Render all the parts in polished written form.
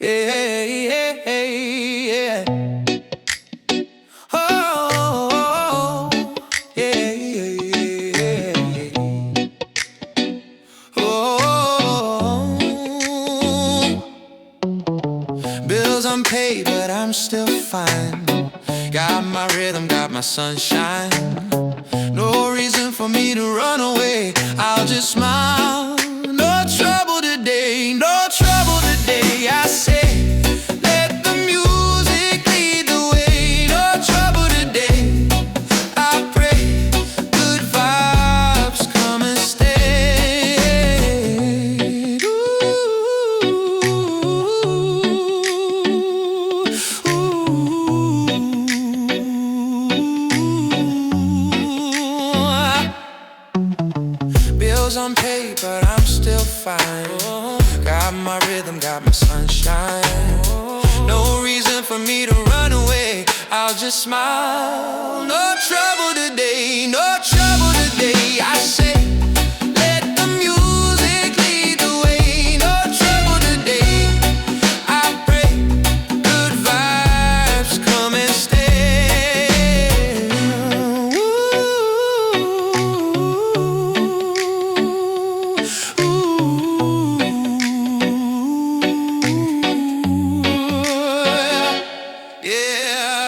Yeah, yeah, yeah. Oh, yeah, yeah, yeah. Oh, bills unpaid, but I'm still fine. Got my rhythm, got my sunshine. No reason for me to run away. I'll just smile. No trouble today, no trouble today. I say, let the music lead the way. No trouble today. I pray good vibes come and stay. Bills unpaid, but I'm still fine. Got my rhythm, got my sunshine. No reason for me to run away. I'll just smile. No trouble today, no trouble today. I say, let the music lead the way. No trouble today. I pray good vibes come and stay. Yeah.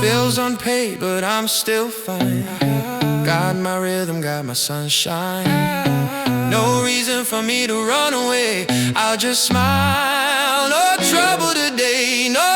Bills unpaid, but I'm still fine. Got my rhythm, got my sunshine. No reason for me to run away. I'll just smile. No trouble today, no